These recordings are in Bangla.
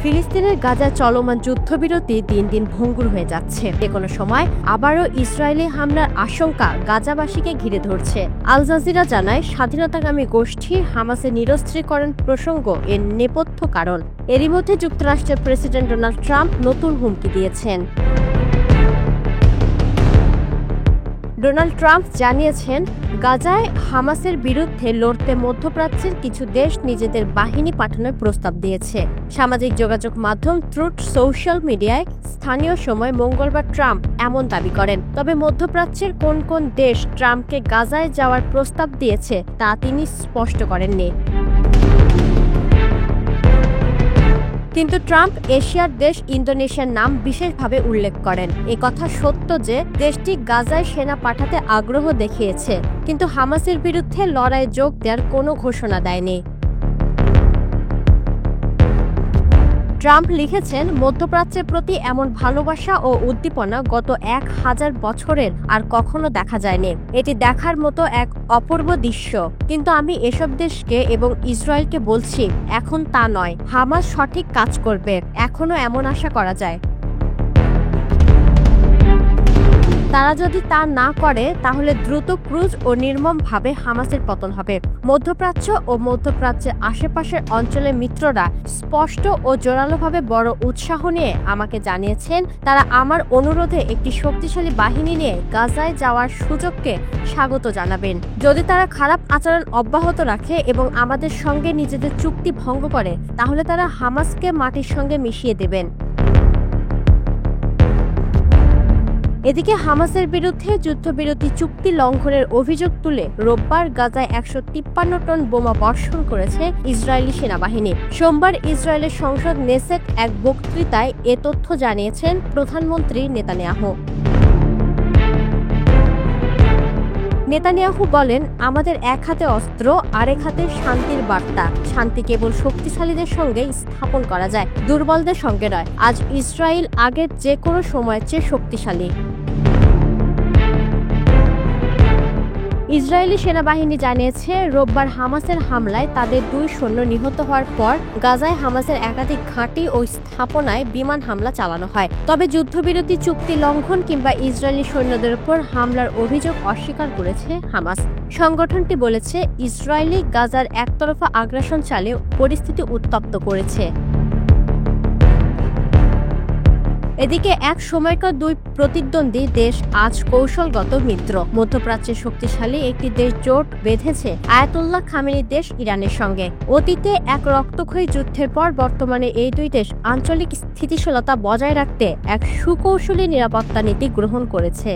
ফিলিস্তিনের গাজায় চলমান যুদ্ধবিরতি দিন দিন ভঙ্গুর হয়ে যাচ্ছে। যেকোনো সময় আবারও ইসরায়েলি হামলার আশঙ্কা গাজাবাসীকে ঘিরে ধরছে। আল জাজিরা জানায়, স্বাধীনতাকামী গোষ্ঠী হামাসের নিরস্ত্রীকরণ প্রসঙ্গ এর নেপথ্য কারণ। এরই মধ্যে যুক্তরাষ্ট্রের প্রেসিডেন্ট ডোনাল্ড ট্রাম্প নতুন হুমকি দিয়েছেন। ডোনাল্ড ট্রাম্প জানিয়েছেন, গাজায় হামাসের বিরুদ্ধে লড়তে মধ্যপ্রাচ্যের কিছু দেশ নিজেদের বাহিনী পাঠানোর প্রস্তাব দিয়েছে। সামাজিক যোগাযোগ মাধ্যম ট্রুথ সোশ্যাল মিডিয়ায় স্থানীয় সময় মঙ্গলবার ট্রাম্প এমন দাবি করেন। তবে মধ্যপ্রাচ্যের কোন কোন দেশ ট্রাম্পকে গাজায় যাওয়ার প্রস্তাব দিয়েছে তা তিনি স্পষ্ট করেননি। কিন্তু ট্রাম্প এশিয়ার দেশ ইন্দোনেশিয়ার নাম বিশেষভাবে উল্লেখ করেন। একথা সত্য যে দেশটি গাজায় সেনা পাঠাতে আগ্রহ দেখিয়েছে, কিন্তু হামাসের বিরুদ্ধে লড়াইয়ে যোগ দেওয়ার কোনো ঘোষণা দেয়নি। ট্রাম্প লিখেছেন, মধ্যপ্রাচ্যের প্রতি এমন ভালোবাসা ও উদ্দীপনা গত 1000 বছরের আর কখনো দেখা যায়নি। এটি দেখার মতো এক অপূর্ব দৃশ্য। কিন্তু আমি এসব দেশকে এবং ইসরায়েলকে বলছি, এখন তা নয়। হামাস সঠিক কাজ করবে, এখনো এমন আশা করা যায়। তারা যদি তা না করে তাহলে দ্রুত ক্রুজ ও নির্মমভাবে হামাসের পতন হবে। মধ্যপ্রাচ্য ও মধ্যপ্রাচ্যের আশেপাশের অঞ্চলের মিত্ররা স্পষ্ট ও জোরালোভাবে বড় উৎসাহ নিয়ে আমাকে জানিয়েছেন, তারা আমার অনুরোধে একটি শক্তিশালী বাহিনী নিয়ে গাজায় যাওয়ার সুযোগকে স্বাগত জানাবেন। যদি তারা খারাপ আচরণ অব্যাহত রাখে এবং আমাদের সঙ্গে নিজেদের চুক্তি ভঙ্গ করে, তাহলে তারা হামাসকে মাটির সঙ্গে মিশিয়ে দেবেন। এদিকে হামাসের বিরুদ্ধে যুদ্ধবিরতি চুক্তি লঙ্ঘনের অভিযোগ তুলে রোববার গাজায় 153 টন বোমা বর্ষণ করেছে ইসরায়েলি সেনাবাহিনী। সোমবার ইসরায়েলের সংসদ নেসেট এক বক্তৃতায় এ তথ্য জানিয়েছেন প্রধানমন্ত্রী নেতানিয়াহু। নেতানিয়াহু বলেন, আমাদের এক হাতে অস্ত্র, আরেক হাতে শান্তির বার্তা। শান্তি কেবল শক্তিশালীদের সঙ্গে স্থাপন করা যায়, দুর্বলদের সঙ্গে নয়। আজ ইসরায়েল আগের যে কোনো সময়ের চেয়ে শক্তিশালী। ইসরায়েলি সেনাবাহিনী জানিয়েছে, রোববার হামাসের হামলায় তাদের 2 সৈন্য নিহত হওয়ার পর গাজায় হামাসের একাধিক ঘাঁটি ও স্থাপনায় বিমান হামলা চালানো হয়। তবে যুদ্ধবিরতি চুক্তি লঙ্ঘন কিংবা ইসরায়েলি সৈন্যদের উপর হামলার অভিযোগ অস্বীকার করেছে হামাস। সংগঠনটি বলেছে, ইসরায়েলি গাজার একতরফা আগ্রাসন চালিয়ে পরিস্থিতি উত্তপ্ত করেছে। এদিকে এক সময়কার 2 প্রতিদ্বন্দ্বী দেশ আজ কৌশলগত মিত্র। মধ্যপ্রাচ্যের শক্তিশালী একটি দেশ জোট বেঁধেছে আয়াতুল্লাহ খামেনির দেশ ইরানের সঙ্গে। অতীতে এক রক্তক্ষয়ী যুদ্ধের পর বর্তমানে এই 2 দেশ আঞ্চলিক স্থিতিশীলতা বজায় রাখতে এক সুকৌশলী নিরাপত্তা নীতি গ্রহণ করেছে।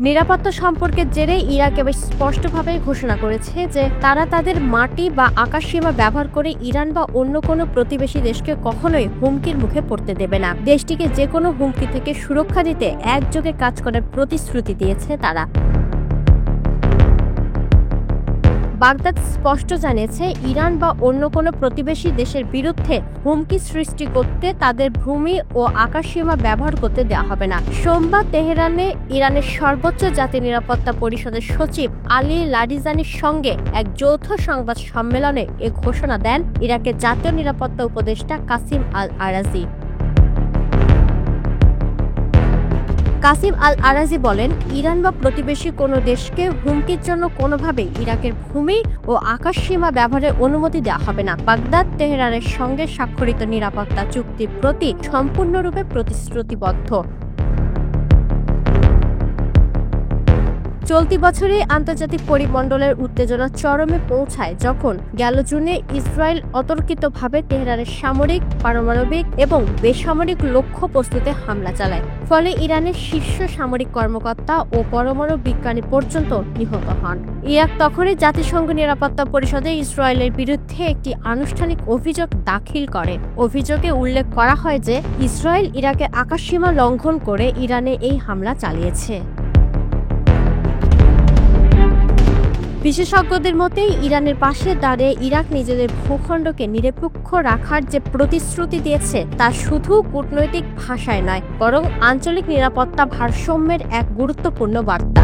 নিরাপত্তা সম্পর্কের জেরে ইরাক এবার স্পষ্টভাবে ঘোষণা করেছে যে তারা তাদের মাটি বা আকাশসীমা ব্যবহার করে ইরান বা অন্য কোনো প্রতিবেশী দেশকে কখনোই হুমকির মুখে পড়তে দেবে না। দেশটিকে যে কোনো হুমকি থেকে সুরক্ষা দিতে একযোগে কাজ করার প্রতিশ্রুতি দিয়েছে তারা। বাগদাদ স্পষ্ট জানিয়েছে, ইরান বা অন্য কোনো প্রতিবেশী দেশের বিরুদ্ধে হুমকি সৃষ্টি করতে তাদের ভূমি ও আকাশসীমা ব্যবহার করতে দেওয়া হবে না। সোমবার তেহরানে ইরানের সর্বোচ্চ জাতীয় নিরাপত্তা পরিষদের সচিব আলী লারিজানির সঙ্গে এক যৌথ সংবাদ সম্মেলনে এ ঘোষণা দেন ইরাকের জাতীয় নিরাপত্তা উপদেষ্টা কাসিম আল আরাজি। কাসিম আল আরাজি বলেন, ইরান বা প্রতিবেশী কোনো দেশকে হুমকির জন্য কোনোভাবেই ইরাকের ভূমি ও আকাশসীমা ব্যবহারের অনুমতি দেওয়া হবে না। বাগদাদ তেহরানের সঙ্গে স্বাক্ষরিত নিরাপত্তা চুক্তির প্রতি সম্পূর্ণরূপে প্রতিশ্রুতিবদ্ধ। চলতি বছরে আন্তর্জাতিক পরিমণ্ডলের উত্তেজনা চরমে পৌঁছায় যখন গেল জুনে ইসরায়েল অতর্কিতভাবে তেহরানের সামরিক, পারমাণবিক এবং বেসামরিক লক্ষ্যবস্তুতে হামলা চালায়। ফলে ইরানের শীর্ষ সামরিক কর্মকর্তা ও পরমাণু বিজ্ঞানী পর্যন্ত নিহত হন। ইরাক তখনই জাতিসংঘ নিরাপত্তা পরিষদে ইসরায়েলের বিরুদ্ধে একটি আনুষ্ঠানিক অভিযোগ দাখিল করে। অভিযোগে উল্লেখ করা হয় যে ইসরায়েল ইরাকের আকাশসীমা লঙ্ঘন করে ইরানে এই হামলা চালিয়েছে। বিশেষজ্ঞদের মতে ইরানের পাশে দাঁড়িয়ে ইরাক নিজেদের ভূখণ্ডকে নিরপেক্ষ রাখার যে প্রতিশ্রুতি দিয়েছে তা শুধু কূটনৈতিক ভাষায় নয়, বরং আঞ্চলিক নিরাপত্তা ভারসাম্যের এক গুরুত্বপূর্ণ বার্তা।